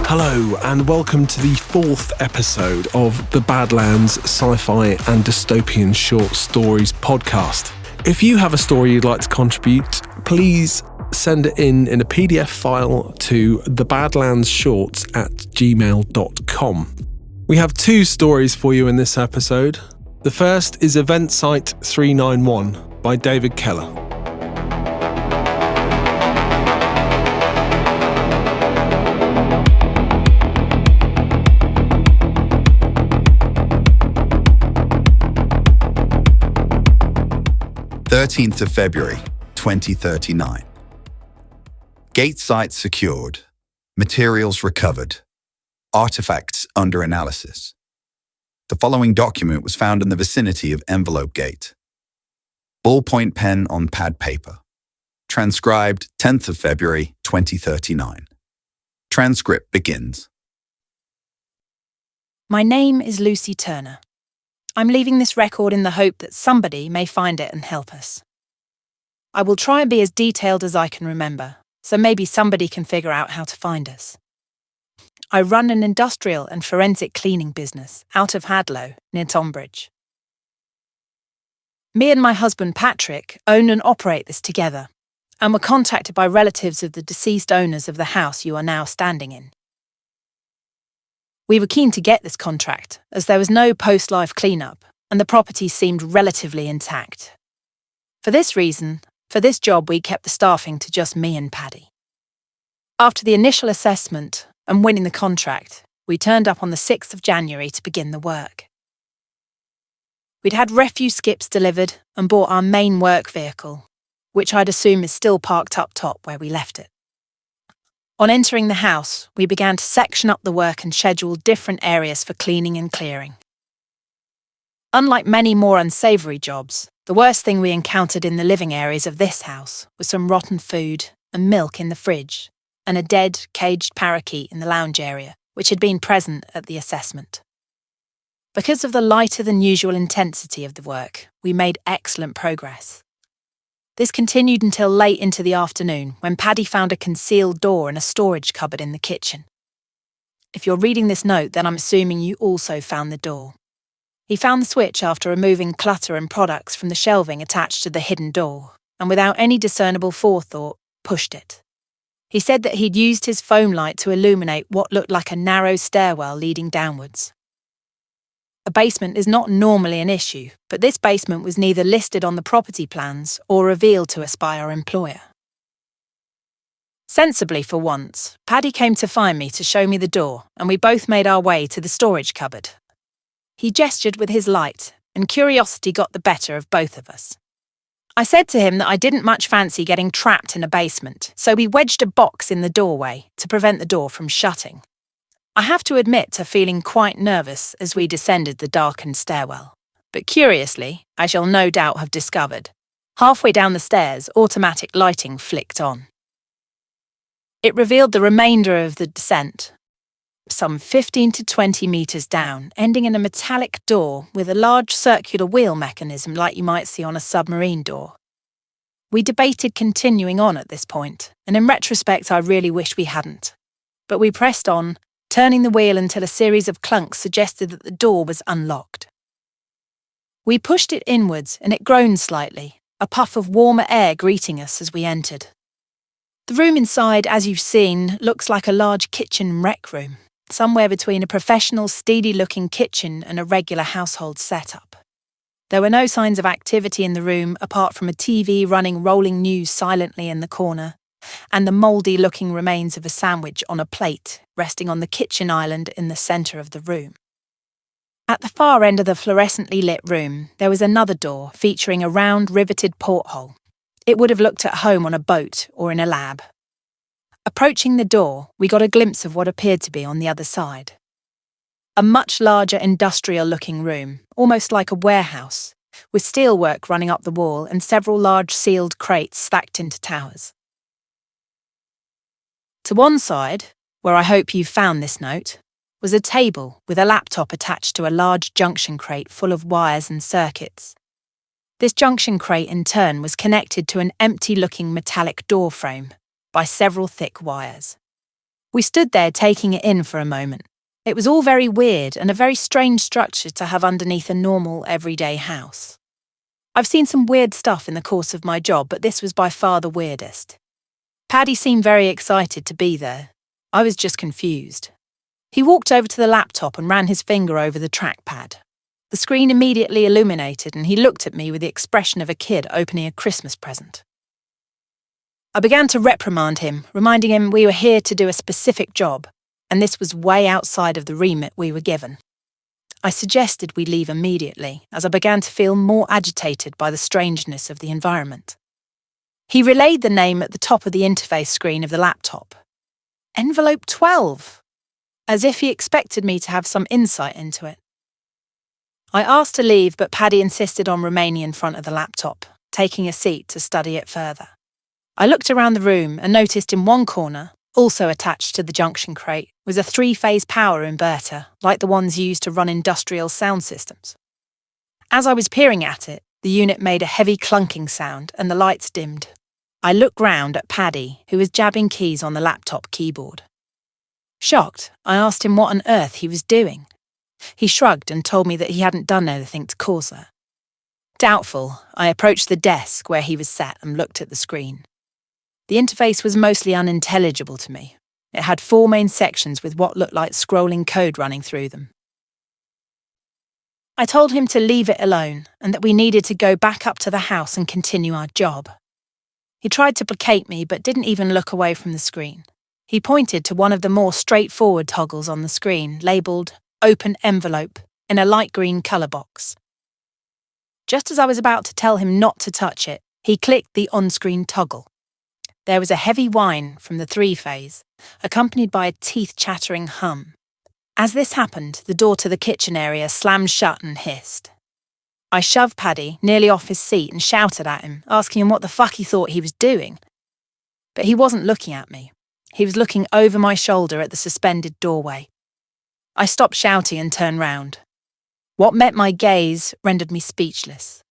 Hello and welcome to the 4th episode of the Badlands Sci-Fi And Dystopian Short Stories podcast. If you have a story you'd like to contribute, please send it in a PDF file to thebadlandsshorts@gmail.com. We have 2 stories for you in this episode. The first is Event Site 391 by David Keller. February 2039. Gate site secured. Materials recovered. Artifacts under analysis. The following document was found in the vicinity of envelope gate. Ballpoint pen on pad paper. Transcribed 10th of February 2039. Transcript begins. My name is Lucy Turner. I'm leaving this record in the hope that somebody may find it and help us. I will try and be as detailed as I can remember, so maybe somebody can figure out how to find us. I run an industrial and forensic cleaning business out of Hadlow, near Tonbridge. Me and my husband Patrick own and operate this together, and were contacted by relatives of the deceased owners of the house you are now standing in. We were keen to get this contract, as there was no post-life cleanup, and the property seemed relatively intact. For this reason, for this job we kept the staffing to just me and Paddy. After the initial assessment and winning the contract, we turned up on the 6th of January to begin the work. We'd had refuse skips delivered and bought our main work vehicle, which I'd assume is still parked up top where we left it. On entering the house, we began to section up the work and schedule different areas for cleaning and clearing. Unlike many more unsavoury jobs, the worst thing we encountered in the living areas of this house was some rotten food and milk in the fridge, and a dead, caged parakeet in the lounge area, which had been present at the assessment. Because of the lighter-than-usual intensity of the work, we made excellent progress. This continued until late into the afternoon, when Paddy found a concealed door in a storage cupboard in the kitchen. If you're reading this note, then I'm assuming you also found the door. He found the switch after removing clutter and products from the shelving attached to the hidden door, and without any discernible forethought, pushed it. He said that he'd used his foam light to illuminate what looked like a narrow stairwell leading downwards. A basement is not normally an issue, but this basement was neither listed on the property plans or revealed to us by our employer. Sensibly for once, Paddy came to find me to show me the door, and we both made our way to the storage cupboard. He gestured with his light, and curiosity got the better of both of us. I said to him that I didn't much fancy getting trapped in a basement, so we wedged a box in the doorway to prevent the door from shutting. I have to admit to feeling quite nervous as we descended the darkened stairwell, but curiously, I shall no doubt have discovered, halfway down the stairs, automatic lighting flicked on. It revealed the remainder of the descent, some 15 to 20 metres down, ending in a metallic door with a large circular wheel mechanism like you might see on a submarine door. We debated continuing on at this point, and in retrospect I really wish we hadn't. But we pressed on, turning the wheel until a series of clunks suggested that the door was unlocked. We pushed it inwards and it groaned slightly, a puff of warmer air greeting us as we entered. The room inside, as you've seen, looks like a large kitchen rec room, somewhere between a professional, steady-looking kitchen and a regular household setup. There were no signs of activity in the room apart from a TV running rolling news silently in the corner, and the mouldy-looking remains of a sandwich on a plate resting on the kitchen island in the centre of the room. At the far end of the fluorescently lit room, there was another door featuring a round, riveted porthole. It would have looked at home on a boat or in a lab. Approaching the door, we got a glimpse of what appeared to be on the other side. A much larger industrial-looking room, almost like a warehouse, with steelwork running up the wall and several large sealed crates stacked into towers. To one side, where I hope you've found this note, was a table with a laptop attached to a large junction crate full of wires and circuits. This junction crate, in turn, was connected to an empty-looking metallic door frame by several thick wires. We stood there taking it in for a moment. It was all very weird and a very strange structure to have underneath a normal, everyday house. I've seen some weird stuff in the course of my job, but this was by far the weirdest. Paddy seemed very excited to be there. I was just confused. He walked over to the laptop and ran his finger over the trackpad. The screen immediately illuminated and he looked at me with the expression of a kid opening a Christmas present. I began to reprimand him, reminding him we were here to do a specific job, and this was way outside of the remit we were given. I suggested we leave immediately, as I began to feel more agitated by the strangeness of the environment. He relayed the name at the top of the interface screen of the laptop. Envelope 12, as if he expected me to have some insight into it. I asked to leave, but Paddy insisted on remaining in front of the laptop, taking a seat to study it further. I looked around the room and noticed in one corner, also attached to the junction crate, was a 3-phase power inverter, like the ones used to run industrial sound systems. As I was peering at it, the unit made a heavy clunking sound and the lights dimmed. I looked round at Paddy, who was jabbing keys on the laptop keyboard. Shocked, I asked him what on earth he was doing. He shrugged and told me that he hadn't done anything to cause that. Doubtful, I approached the desk where he was sat and looked at the screen. The interface was mostly unintelligible to me. It had 4 main sections with what looked like scrolling code running through them. I told him to leave it alone and that we needed to go back up to the house and continue our job. He tried to placate me but didn't even look away from the screen. He pointed to one of the more straightforward toggles on the screen, labelled Open Envelope, in a light green colour box. Just as I was about to tell him not to touch it, he clicked the on-screen toggle. There was a heavy whine from the 3-phase, accompanied by a teeth-chattering hum. As this happened, the door to the kitchen area slammed shut and hissed. I shoved Paddy nearly off his seat and shouted at him, asking him what the fuck he thought he was doing. But he wasn't looking at me. He was looking over my shoulder at the suspended doorway. I stopped shouting and turned round. What met my gaze rendered me speechless.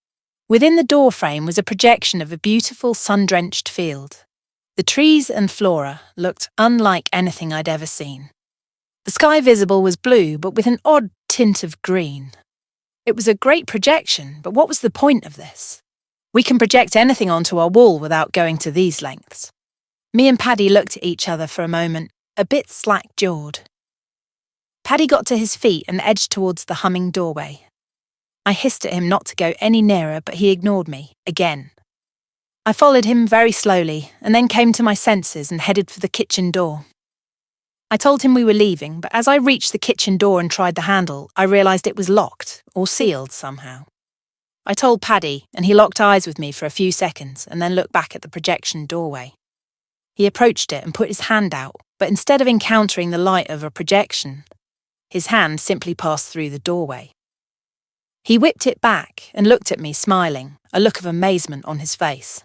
Within the doorframe was a projection of a beautiful sun-drenched field. The trees and flora looked unlike anything I'd ever seen. The sky visible was blue, but with an odd tint of green. It was a great projection, but what was the point of this? We can project anything onto our wall without going to these lengths. Me and Paddy looked at each other for a moment, a bit slack-jawed. Paddy got to his feet and edged towards the humming doorway. I hissed at him not to go any nearer, but he ignored me, again. I followed him very slowly and then came to my senses and headed for the kitchen door. I told him we were leaving, but as I reached the kitchen door and tried the handle, I realised it was locked or sealed somehow. I told Paddy, and he locked eyes with me for a few seconds and then looked back at the projection doorway. He approached it and put his hand out, but instead of encountering the light of a projection, his hand simply passed through the doorway. He whipped it back and looked at me smiling, a look of amazement on his face.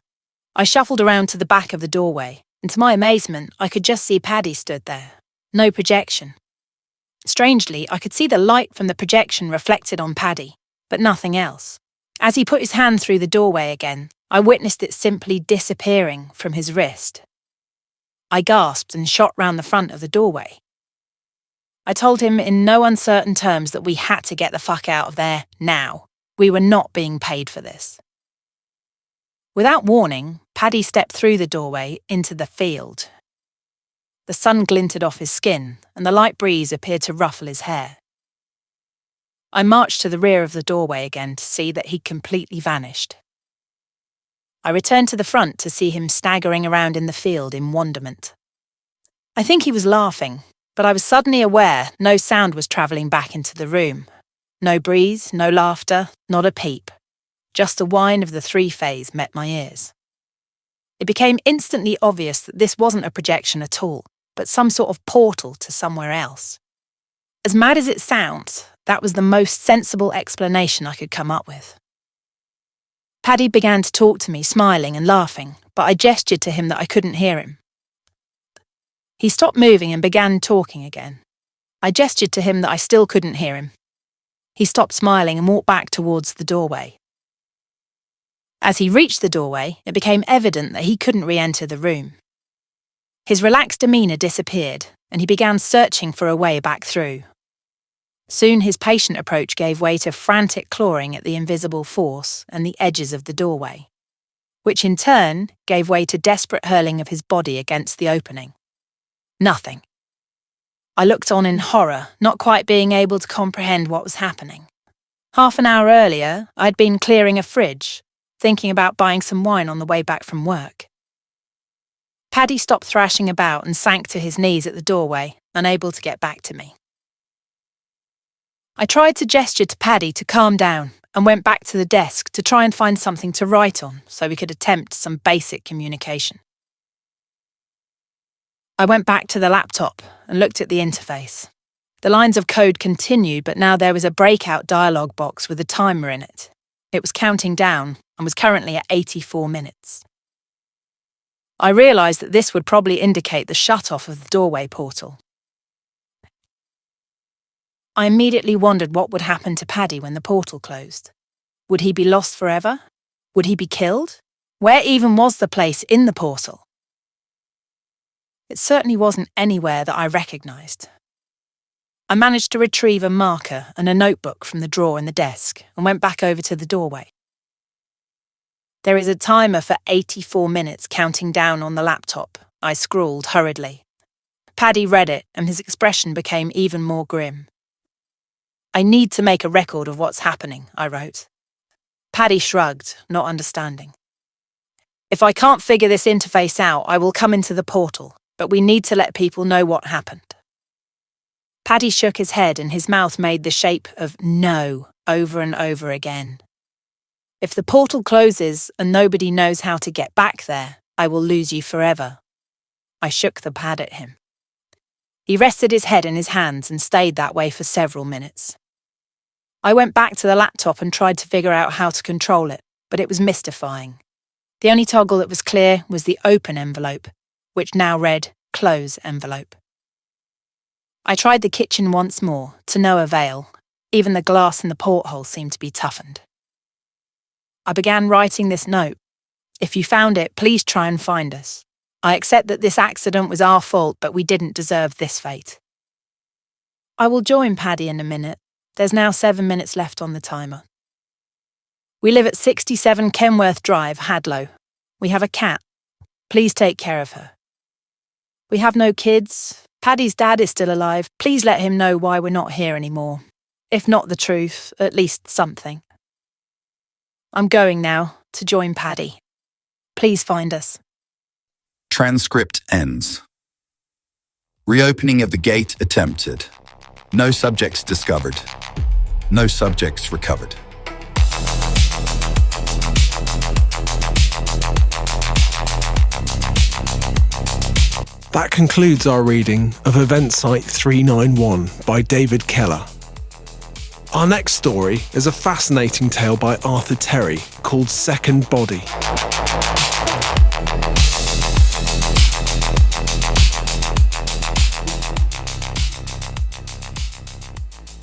I shuffled around to the back of the doorway, and to my amazement, I could just see Paddy stood there. No projection. Strangely, I could see the light from the projection reflected on Paddy, but nothing else. As he put his hand through the doorway again, I witnessed it simply disappearing from his wrist. I gasped and shot round the front of the doorway. I told him in no uncertain terms that we had to get the fuck out of there now. We were not being paid for this. Without warning, Paddy stepped through the doorway into the field. The sun glinted off his skin, and the light breeze appeared to ruffle his hair. I marched to the rear of the doorway again to see that he'd completely vanished. I returned to the front to see him staggering around in the field in wonderment. I think he was laughing, but I was suddenly aware no sound was travelling back into the room. No breeze, no laughter, not a peep. Just the whine of the 3-phase met my ears. It became instantly obvious that this wasn't a projection at all, but some sort of portal to somewhere else. As mad as it sounds, that was the most sensible explanation I could come up with. Paddy began to talk to me, smiling and laughing, but I gestured to him that I couldn't hear him. He stopped moving and began talking again. I gestured to him that I still couldn't hear him. He stopped smiling and walked back towards the doorway. As he reached the doorway, it became evident that he couldn't re-enter the room. His relaxed demeanour disappeared, and he began searching for a way back through. Soon his patient approach gave way to frantic clawing at the invisible force and the edges of the doorway, which in turn gave way to desperate hurling of his body against the opening. Nothing. I looked on in horror, not quite being able to comprehend what was happening. Half an hour earlier, I'd been clearing a fridge, thinking about buying some wine on the way back from work. Paddy stopped thrashing about and sank to his knees at the doorway, unable to get back to me. I tried to gesture to Paddy to calm down and went back to the desk to try and find something to write on so we could attempt some basic communication. I went back to the laptop and looked at the interface. The lines of code continued, but now there was a breakout dialog box with a timer in it. It was counting down and was currently at 84 minutes. I realised that this would probably indicate the shut-off of the doorway portal. I immediately wondered what would happen to Paddy when the portal closed. Would he be lost forever? Would he be killed? Where even was the place in the portal? It certainly wasn't anywhere that I recognised. I managed to retrieve a marker and a notebook from the drawer in the desk and went back over to the doorway. There is a timer for 84 minutes counting down on the laptop, I scrawled hurriedly. Paddy read it and his expression became even more grim. I need to make a record of what's happening, I wrote. Paddy shrugged, not understanding. If I can't figure this interface out, I will come into the portal, but we need to let people know what happened. Paddy shook his head and his mouth made the shape of no over and over again. If the portal closes and nobody knows how to get back there, I will lose you forever. I shook the pad at him. He rested his head in his hands and stayed that way for several minutes. I went back to the laptop and tried to figure out how to control it, but it was mystifying. The only toggle that was clear was the open envelope, which now read close envelope. I tried the kitchen once more, to no avail. Even the glass in the porthole seemed to be toughened. I began writing this note. If you found it, please try and find us. I accept that this accident was our fault, but we didn't deserve this fate. I will join Paddy in a minute. There's now 7 minutes left on the timer. We live at 67 Kenworth Drive, Hadlow. We have a cat. Please take care of her. We have no kids. Paddy's dad is still alive. Please let him know why we're not here anymore. If not the truth, at least something. I'm going now to join Paddy. Please find us. Transcript ends. Reopening of the gate attempted. No subjects discovered. No subjects recovered. That concludes our reading of Event Site 391 by David Keller. Our next story is a fascinating tale by Arthur Terry called SecondBody.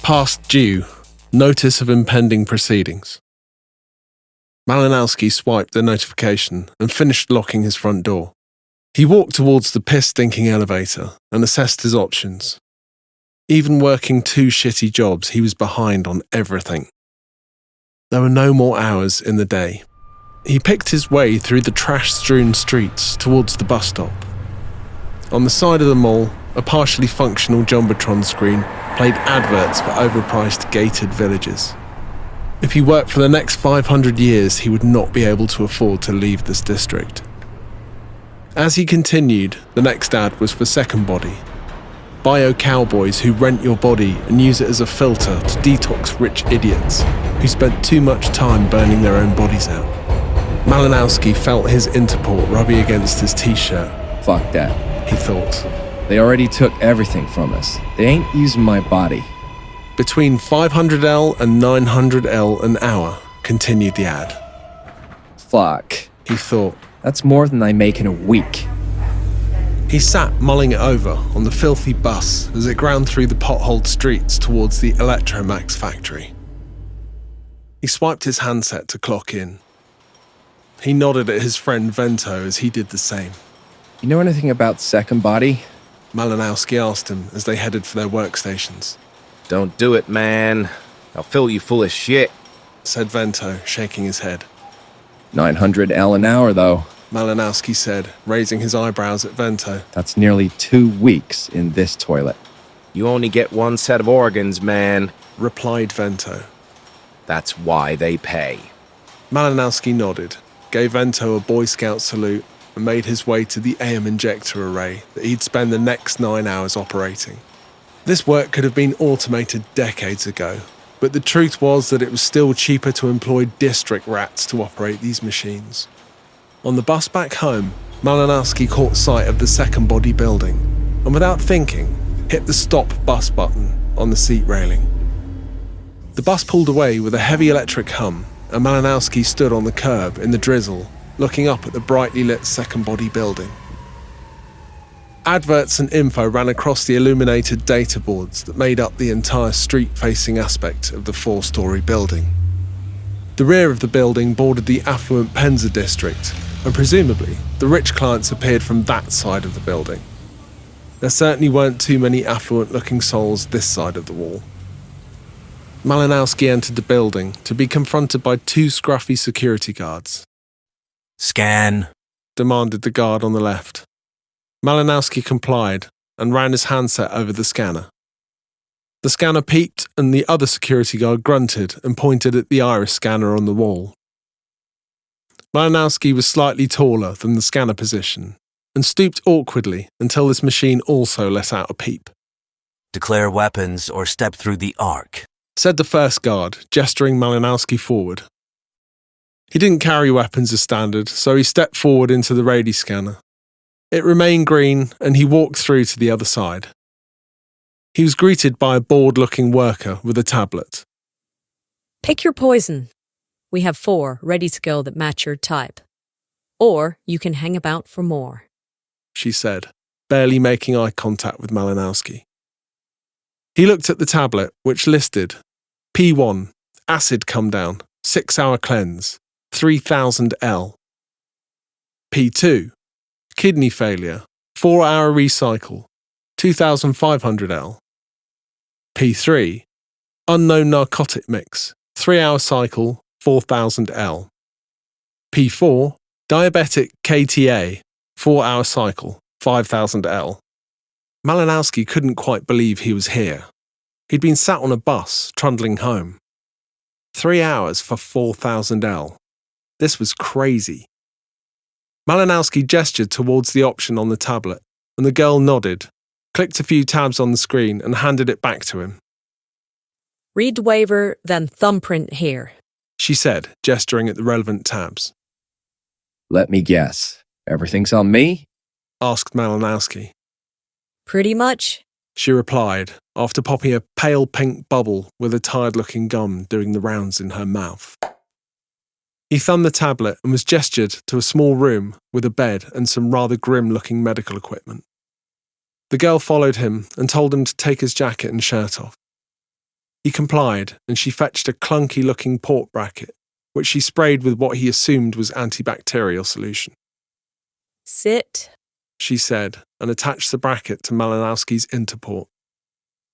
Past due. Notice of impending proceedings. Malinowski swiped the notification and finished locking his front door. He walked towards the piss-stinking elevator and assessed his options. Even working 2 shitty jobs, he was behind on everything. There were no more hours in the day. He picked his way through the trash-strewn streets towards the bus stop. On the side of the mall, a partially functional Jumbotron screen played adverts for overpriced gated villages. If he worked for the next 500 years, he would not be able to afford to leave this district. As he continued, the next ad was for SecondBody. Bio-cowboys who rent your body and use it as a filter to detox rich idiots who spent too much time burning their own bodies out. Malinowski felt his Interport rubbing against his t-shirt. Fuck that, he thought. They already took everything from us. They ain't using my body. Between 500L and 900L an hour, continued the ad. Fuck, he thought. That's more than I make in a week. He sat mulling it over on the filthy bus as it ground through the potholed streets towards the Electromax factory. He swiped his handset to clock in. He nodded at his friend Vento as he did the same. You know anything about SecondBody? Malinowski asked him as they headed for their workstations. Don't do it, man. I'll fill you full of shit, said Vento, shaking his head. 900 L an hour, though. Malinowski said, raising his eyebrows at Vento. That's nearly 2 weeks in this toilet. You only get one set of organs, man, replied Vento. That's why they pay. Malinowski nodded, gave Vento a Boy Scout salute, and made his way to the AM injector array that he'd spend the next 9 hours operating. This work could have been automated decades ago, but the truth was that it was still cheaper to employ district rats to operate these machines. On the bus back home, Malinowski caught sight of the SecondBody building, and without thinking, hit the stop bus button on the seat railing. The bus pulled away with a heavy electric hum, and Malinowski stood on the curb in the drizzle, looking up at the brightly lit SecondBody building. Adverts and info ran across the illuminated data boards that made up the entire street-facing aspect of the 4-story building. The rear of the building bordered the affluent Penza district, and presumably the rich clients appeared from that side of the building. There certainly weren't too many affluent-looking souls this side of the wall. Malinowski entered the building to be confronted by 2 scruffy security guards. Scan, demanded the guard on the left. Malinowski complied and ran his handset over the scanner. The scanner peeped and the other security guard grunted and pointed at the iris scanner on the wall. Malinowski was slightly taller than the scanner position and stooped awkwardly until this machine also let out a peep. declare weapons or step through the arc, said the first guard, gesturing Malinowski forward. He didn't carry weapons as standard, so he stepped forward into the radii scanner. It remained green, and he walked through to the other side. He was greeted by a bored-looking worker with a tablet. Pick your poison. We have 4 ready to go that match your type. Or you can hang about for more, she said, barely making eye contact with Malinowski. He looked at the tablet, which listed P1, acid come down, 6-hour cleanse, 3000 L. P2, kidney failure, 4-hour recycle, 2500 L. P3, unknown narcotic mix, 3-hour cycle, 4000 L. P4, diabetic KTA, 4-hour cycle, 5000 L. Malinowski couldn't quite believe he was here. He'd been sat on a bus, trundling home. 3 hours for 4000 L. This was crazy. Malinowski gestured towards the option on the tablet, and the girl nodded, clicked a few tabs on the screen and handed it back to him. Read the waiver, then thumbprint here, she said, gesturing at the relevant tabs. Let me guess. Everything's on me? Asked Malinowski. Pretty much, she replied, after popping a pale pink bubble with a tired-looking gum doing the rounds in her mouth. He thumbed the tablet and was gestured to a small room with a bed and some rather grim-looking medical equipment. The girl followed him and told him to take his jacket and shirt off. He complied, and she fetched a clunky-looking port bracket, which she sprayed with what he assumed was antibacterial solution. Sit, she said, and attached the bracket to Malinowski's interport.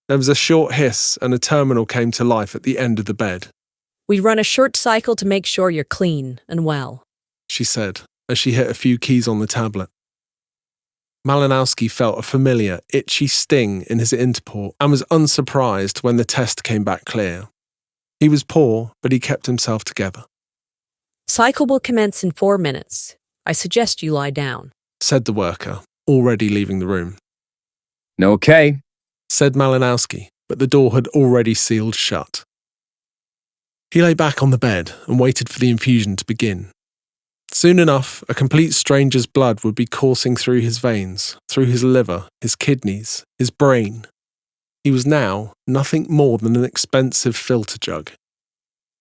There was a short hiss, and a terminal came to life at the end of the bed. We run a short cycle to make sure you're clean and well, she said, as she hit a few keys on the tablet. Malinowski felt a familiar, itchy sting in his interport and was unsurprised when the test came back clear. He was poor, but he kept himself together. Cycle will commence in 4 minutes. I suggest you lie down, said the worker, already leaving the room. Okay, said Malinowski, but the door had already sealed shut. He lay back on the bed and waited for the infusion to begin. Soon enough, a complete stranger's blood would be coursing through his veins, through his liver, his kidneys, his brain. He was now nothing more than an expensive filter jug.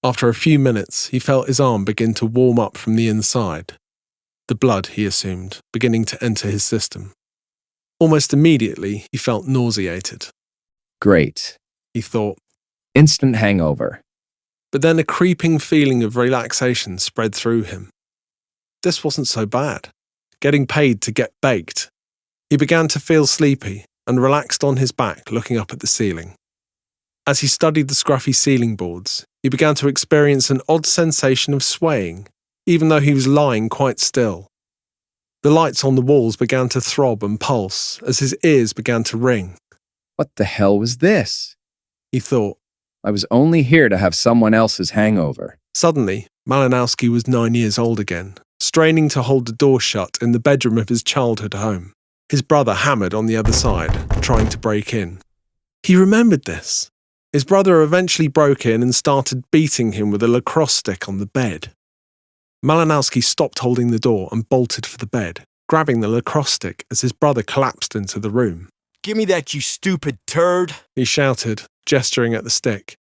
After a few minutes, he felt his arm begin to warm up from the inside. The blood, he assumed, beginning to enter his system. Almost immediately, he felt nauseated. Great, he thought. Instant hangover. But then a creeping feeling of relaxation spread through him. this wasn't so bad. Getting paid to get baked. He began to feel sleepy and relaxed on his back, looking up at the ceiling. As he studied the scruffy ceiling boards, he began to experience an odd sensation of swaying, even though he was lying quite still. The lights on the walls began to throb and pulse as his ears began to ring. What the hell was this? He thought. I was only here to have someone else's hangover. Suddenly, Malinowski was 9 years old again, straining to hold the door shut in the bedroom of his childhood home. His brother hammered on the other side, trying to break in. He remembered this. His brother eventually broke in and started beating him with a lacrosse stick on the bed. Malinowski stopped holding the door and bolted for the bed, grabbing the lacrosse stick as his brother collapsed into the room. Give me that, you stupid turd! He shouted, gesturing at the stick.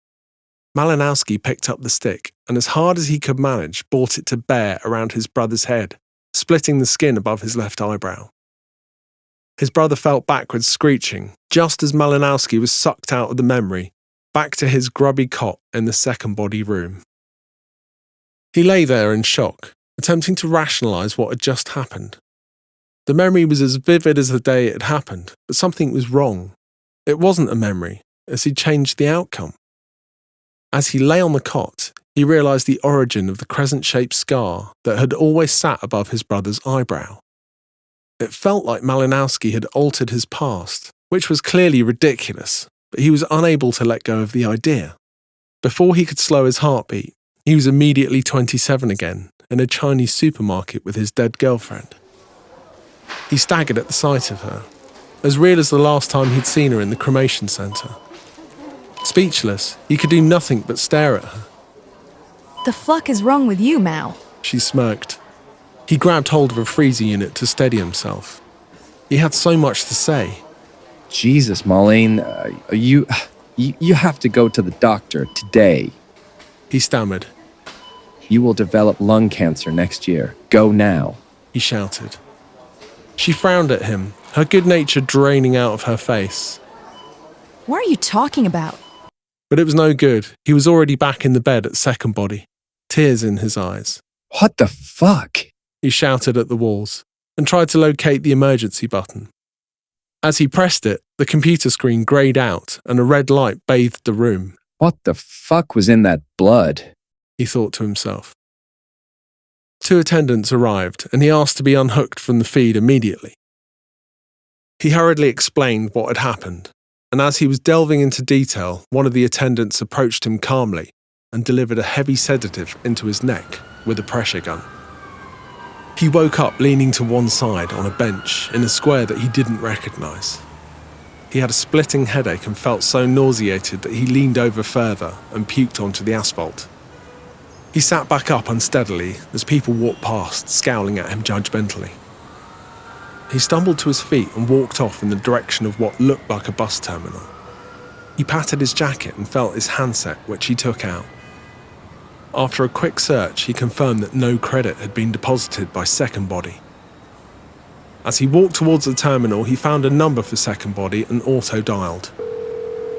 Malinowski picked up the stick and, as hard as he could manage, brought it to bear around his brother's head, splitting the skin above his left eyebrow. His brother fell backwards, screeching, just as Malinowski was sucked out of the memory, back to his grubby cot in the SecondBody room. He lay there in shock, attempting to rationalise what had just happened. The memory was as vivid as the day it had happened, but something was wrong. It wasn't a memory, as he changed the outcome. As he lay on the cot, he realised the origin of the crescent-shaped scar that had always sat above his brother's eyebrow. It felt like Malinowski had altered his past, which was clearly ridiculous, but he was unable to let go of the idea. Before he could slow his heartbeat, he was immediately 27 again, in a Chinese supermarket with his dead girlfriend. He staggered at the sight of her, as real as the last time he'd seen her in the cremation centre. Speechless, he could do nothing but stare at her. The fuck is wrong with you, Mal? She smirked. He grabbed hold of a freezer unit to steady himself. He had so much to say. Jesus, Marlene, you have to go to the doctor today. He stammered. You will develop lung cancer next year. Go now. He shouted. She frowned at him, her good nature draining out of her face. What are you talking about? But it was no good. He was already back in the bed at SecondBody, tears in his eyes. What the fuck? He shouted at the walls and tried to locate the emergency button. As he pressed it, the computer screen greyed out and a red light bathed the room. What the fuck was in that blood? He thought to himself. 2 attendants arrived and he asked to be unhooked from the feed immediately. He hurriedly explained what had happened, and as he was delving into detail, one of the attendants approached him calmly and delivered a heavy sedative into his neck with a pressure gun. He woke up leaning to one side on a bench in a square that he didn't recognise. He had a splitting headache and felt so nauseated that he leaned over further and puked onto the asphalt. He sat back up unsteadily as people walked past, scowling at him judgmentally. He stumbled to his feet and walked off in the direction of what looked like a bus terminal. He patted his jacket and felt his handset, which he took out. After a quick search, he confirmed that no credit had been deposited by SecondBody. As he walked towards the terminal, he found a number for SecondBody and auto-dialed.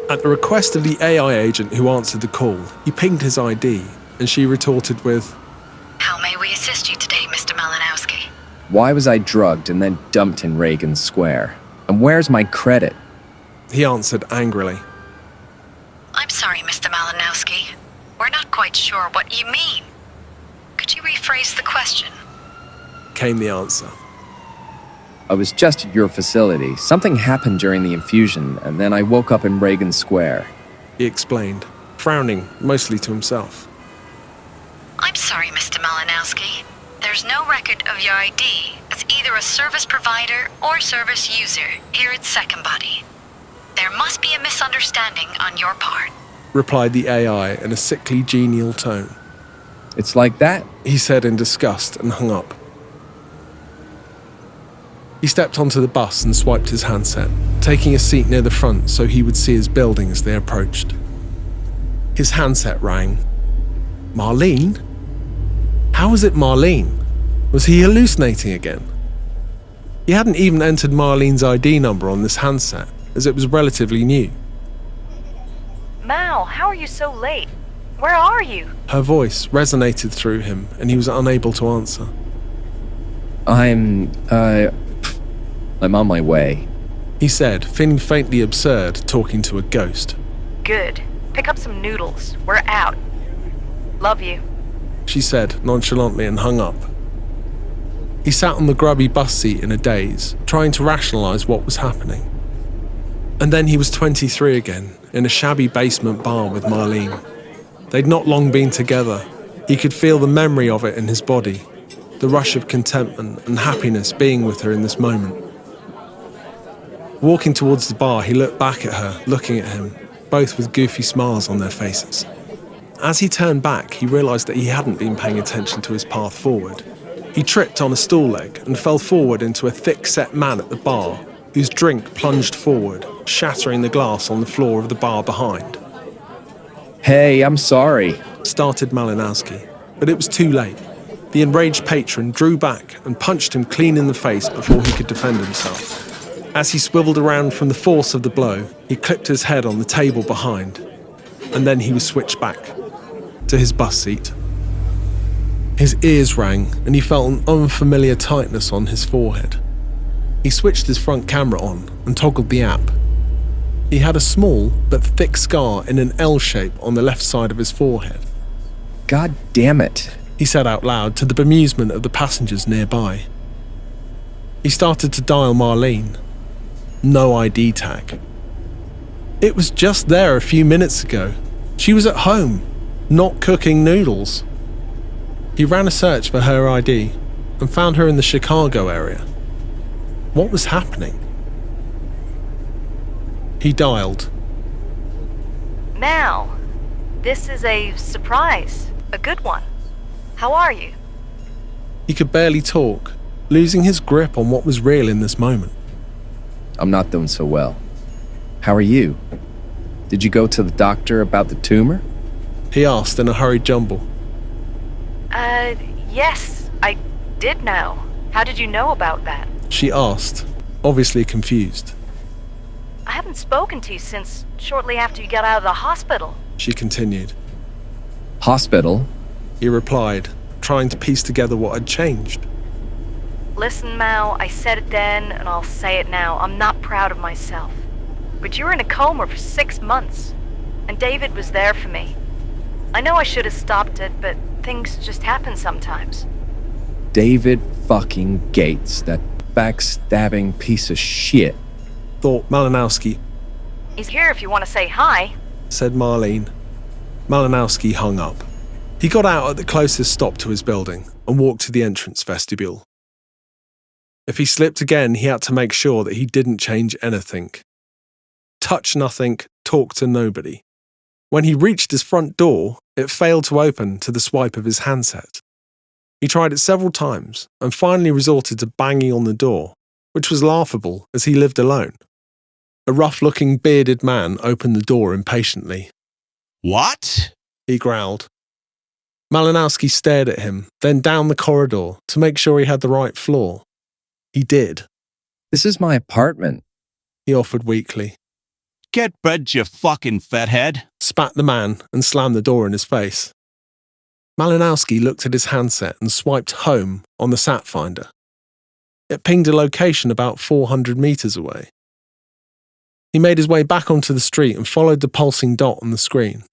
At the request of the AI agent who answered the call, he pinged his ID, and she retorted with, "How may we assist you today, Mr. Malinowski?" Why was I drugged and then dumped in Reagan Square? And where's my credit? He answered angrily. "I'm sorry, Mr. Malinowski. We're not quite sure what you mean. Could you rephrase the question?" Came the answer. I was just at your facility. Something happened during the infusion, and then I woke up in Reagan Square. He explained, frowning mostly to himself. "I'm sorry, Mr. Malinowski. There's no record of your ID as either a service provider or service user here at SecondBody. There must be a misunderstanding on your part," replied the AI in a sickly, genial tone. It's like that? He said in disgust and hung up. He stepped onto the bus and swiped his handset, taking a seat near the front so he would see his building as they approached. His handset rang. Marlene? How was it Marlene? Was he hallucinating again? He hadn't even entered Marlene's ID number on this handset, as it was relatively new. "Mal, how are you so late? Where are you?" Her voice resonated through him, and he was unable to answer. I'm on my way, he said, feeling faintly absurd talking to a ghost. Good. Pick up some noodles. We're out. Love you, she said nonchalantly and hung up. He sat on the grubby bus seat in a daze, trying to rationalise what was happening. And then he was 23 again, in a shabby basement bar with Marlene. They'd not long been together. He could feel the memory of it in his body, the rush of contentment and happiness being with her in this moment. Walking towards the bar, he looked back at her, looking at him, both with goofy smiles on their faces. As he turned back, he realised that he hadn't been paying attention to his path forward. He tripped on a stool leg and fell forward into a thick-set man at the bar, whose drink plunged forward, shattering the glass on the floor of the bar behind. Hey, I'm sorry, started Malinowski, but it was too late. The enraged patron drew back and punched him clean in the face before he could defend himself. As he swiveled around from the force of the blow, he clipped his head on the table behind, and then he was switched back to his bus seat. His ears rang, and he felt an unfamiliar tightness on his forehead. He switched his front camera on and toggled the app. He had a small but thick scar in an L shape on the left side of his forehead. God damn it, he said out loud to the bemusement of the passengers nearby. He started to dial Marlene. No ID tag. It was just there a few minutes ago. She was at home, not cooking noodles. He ran a search for her ID and found her in the Chicago area. What was happening? He dialed. Mal, this is a surprise. A good one. How are you? He could barely talk, losing his grip on what was real in this moment. I'm not doing so well. How are you? Did you go to the doctor about the tumor? He asked in a hurried jumble. Yes, I did know. How did you know about that? She asked, obviously confused. I haven't spoken to you since shortly after you got out of the hospital. She continued. Hospital? He replied, trying to piece together what had changed. Listen, Mal, I said it then, and I'll say it now. I'm not proud of myself. But you were in a coma for 6 months, and David was there for me. I know I should have stopped it, but things just happen sometimes. David fucking Gates, that backstabbing piece of shit, thought Malinowski. He's here if you want to say hi, said Marlene. Malinowski hung up. He got out at the closest stop to his building and walked to the entrance vestibule. If he slipped again, he had to make sure that he didn't change anything. Touch nothing, talk to nobody. When he reached his front door, it failed to open to the swipe of his handset. He tried it several times and finally resorted to banging on the door, which was laughable as he lived alone. A rough-looking bearded man opened the door impatiently. What? He growled. Malinowski stared at him, then down the corridor to make sure he had the right floor. He did. This is my apartment, he offered weakly. Get bed, you fucking fathead, spat the man and slammed the door in his face. Malinowski looked at his handset and swiped home on the sat finder. It pinged a location about 400 meters away. He made his way back onto the street and followed the pulsing dot on the screen.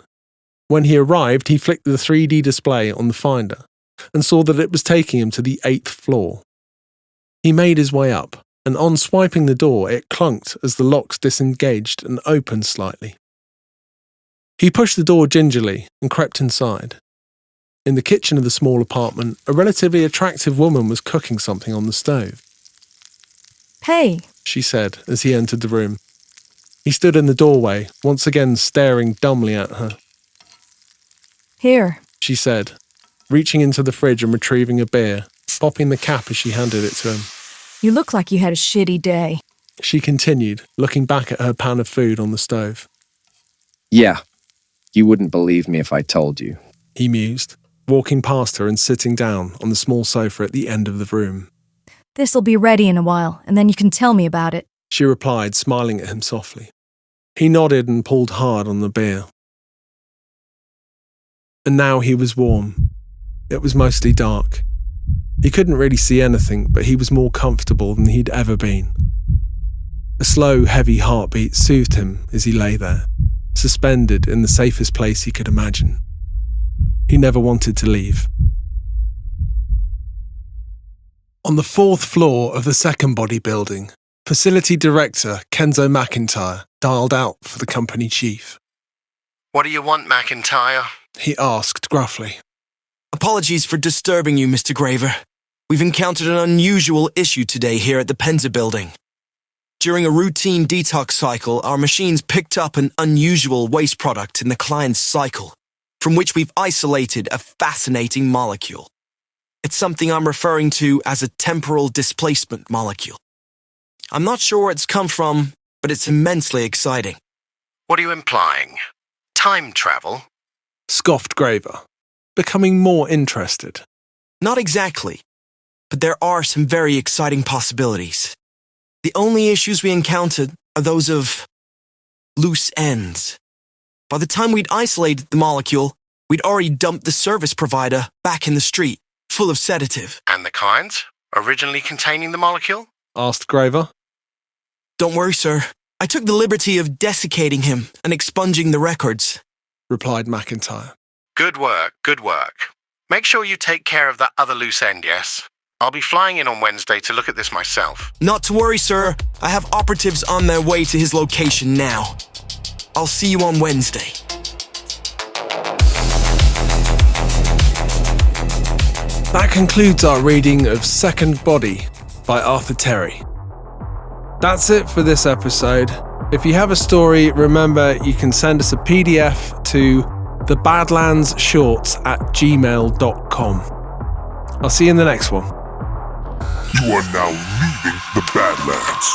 When he arrived, he flicked the 3D display on the finder and saw that it was taking him to the 8th floor. He made his way up, and on swiping the door, it clunked as the locks disengaged and opened slightly. He pushed the door gingerly and crept inside. In the kitchen of the small apartment, a relatively attractive woman was cooking something on the stove. Hey, she said as he entered the room. He stood in the doorway, once again staring dumbly at her. Here, she said, reaching into the fridge and retrieving a beer, popping the cap as she handed it to him. You look like you had a shitty day, she continued, looking back at her pan of food on the stove. Yeah, you wouldn't believe me if I told you, he mused, walking past her and sitting down on the small sofa at the end of the room. This'll be ready in a while, and then you can tell me about it, she replied, smiling at him softly. He nodded and pulled hard on the beer. And now he was warm. It was mostly dark. He couldn't really see anything, but he was more comfortable than he'd ever been. A slow, heavy heartbeat soothed him as he lay there, suspended in the safest place he could imagine. He never wanted to leave. On the 4th floor of the SecondBody building, Facility Director Kenzo McIntyre dialed out for the company chief. "What do you want, McIntyre?" he asked gruffly. "Apologies for disturbing you, Mr. Graver. We've encountered an unusual issue today here at the Penza building. During a routine detox cycle, our machines picked up an unusual waste product in the client's cycle, from which we've isolated a fascinating molecule. It's something I'm referring to as a temporal displacement molecule. I'm not sure where it's come from, but it's immensely exciting." "What are you implying? Time travel?" Scoffed Graver, becoming more interested. "Not exactly, but there are some very exciting possibilities. The only issues we encountered are those of loose ends. By the time we'd isolated the molecule, we'd already dumped the service provider back in the street, full of sedative." "And the client, originally containing the molecule?" asked Graver. "Don't worry, sir. I took the liberty of desiccating him and expunging the records," replied McIntyre. Good work, good work. Make sure you take care of that other loose end, yes? I'll be flying in on Wednesday to look at this myself." "Not to worry, sir. I have operatives on their way to his location now. I'll see you on Wednesday." That concludes our reading of SecondBody by Arthur Terry. That's it for this episode. If you have a story, remember you can send us a PDF to thebadlandsshorts@gmail.com. I'll see you in the next one. You are now leaving the Badlands.